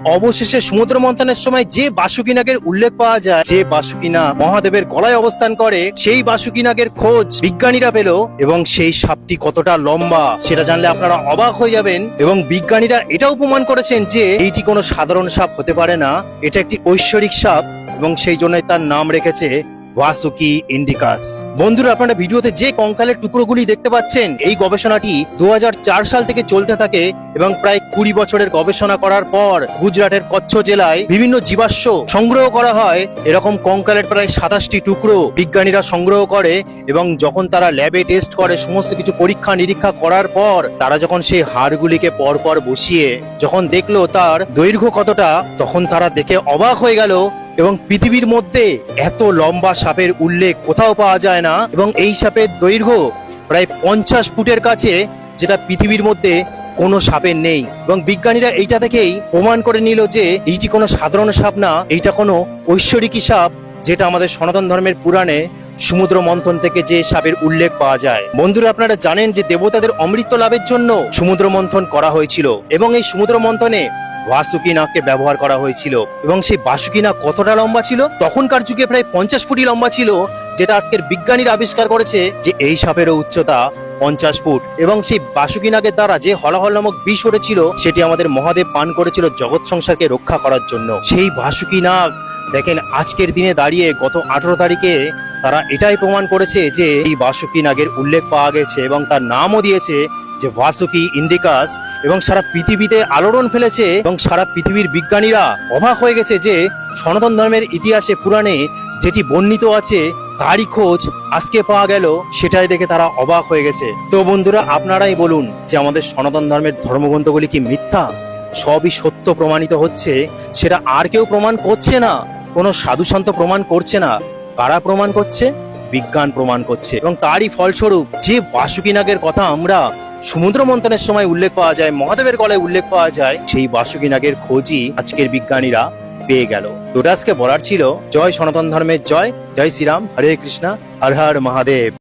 অবশেষে সমুদ্র মন্থনের সময় যে বাসুকী নাগের উল্লেখ পাওয়া যায়, যে বাসুকী নাগ মহাদেবের গলায় অবস্থান করে, সেই বাসুকী নাগের খোঁজ বিজ্ঞানীরা পেল এবং সেই সাপটি কতটা লম্বা সেটা জানলে আপনারা অবাক হয়ে যাবেন। এবং বিজ্ঞানীরা এটাও প্রমাণ করেছেন যে এইটি কোনো সাধারণ সাপ হতে পারে না, এটা একটি ঐশ্বরিক সাপ এবং সেই জন্যই তার নাম রেখেছে ভাসুকি ইন্ডিকাস। বন্ধুরা, আপনারা ভিডিওতে যে কঙ্কালের টুকরোগুলি দেখতে পাচ্ছেন, এই গবেষণাটি 2004 সাল থেকে চলতে থাকে এবং প্রায় 20 বছরের গবেষণা করার পর গুজরাটের কচ্ছ জেলায় বিভিন্ন জীবাশ্ম সংগ্রহ করা হয়। এরকম কঙ্কালের প্রায় 27টি টুকরো বিজ্ঞানীরা সংগ্রহ করে এবং যখন তারা ল্যাবে টেস্ট করে, সমস্ত কিছু পরীক্ষা নিরীক্ষা করার পর তারা যখন সেই হাড়গুলিকে পরপর বসিয়ে যখন দেখলো তার দৈর্ঘ্য কতটা, তখন তারা দেখে অবাক হয়ে গেল। এবং পৃথিবীর মধ্যে এত লম্বা সাপের উল্লেখ কোথাও পাওয়া যায় না এবং এই সাপের দৈর্ঘ্য প্রায় 50 ফুটের কাছে, যেটা পৃথিবীর মধ্যে কোনো সাপের নেই। এবং বিজ্ঞানীরা এইটা থেকেই প্রমাণ করে নিল যে এইটি কোনো সাধারণ সাপ না, এইটা কোনো ঐশ্বরিকী সাপ, যেটা আমাদের সনাতন ধর্মের পুরাণে সমুদ্র মন্থন থেকে যে সাপের উল্লেখ পাওয়া যায়। বন্ধুরা, আপনারা জানেন যে দেবতাদের অমৃত লাভের জন্য সমুদ্র মন্থন করা হয়েছিল এবং এই সমুদ্র মন্থনে বাসুকী নাগকে ব্যবহার করা হয়েছিল। এবং সেই বাসুকী নাগ কতটা লম্বা ছিল? তখনকার যুগে প্রায় 50 ফুটই লম্বা ছিল, যেটা আজকের বিজ্ঞানীরা আবিষ্কার করেছে যে এই সাপেরও উচ্চতা 50 ফুট। এবং সেই বাসুকী নাগের দ্বারা যে হলাহল নামক বিষ উঠেছিল, সেটি আমাদের মহাদেব পান করেছিল জগৎ সংসারকে রক্ষা করার জন্য। সেই বাসুকী নাগ দেখেন আজকের দিনে দাঁড়িয়ে গত 18 তারিখে তারা এটাই প্রমাণ করেছে যে এই বাসুকী নাগের উল্লেখ পাওয়া গেছে এবং তার নামও দিয়েছে যে ভাসুকি ইন্ডিকাস, এবং সারা পৃথিবীতে আলোড়ন ফেলেছে এবং সারা পৃথিবীর বিজ্ঞানীরা অবাক হয়ে গেছে যে সনাতন ধর্মের ইতিহাসে পুরাণে যেটি বর্ণিত আছে তারই খোঁজ আজকে পাওয়া গেল, সেটাই দেখে তারা অবাক হয়ে গেছে। তো বন্ধুরা, আপনারাই বলুন যে আমাদের সনাতন ধর্মের ধর্মগ্রন্থগুলি কি মিথ্যা? সবই সত্য প্রমাণিত হচ্ছে, সেটা আর কেউ প্রমাণ করছে না, কোনো সাধু সন্ত প্রমাণ করছে না। কারা প্রমাণ করছে? বিজ্ঞান প্রমাণ করছে। এবং তারই ফলস্বরূপ যে বাসুকী নাগের কথা আমরা সমুদ্র মন্থনের সময় উল্লেখ পাওয়া যায়, মহাদেবের গলায় উল্লেখ পাওয়া যায়, সেই বাসুকী নাগের খোঁজই আজকের বিজ্ঞানীরা পেয়ে গেল। তো আজকে বলার ছিল, জয় সনাতন ধর্মের জয়, জয় শ্রীরাম, হরে কৃষ্ণা, হর হর মহাদেব।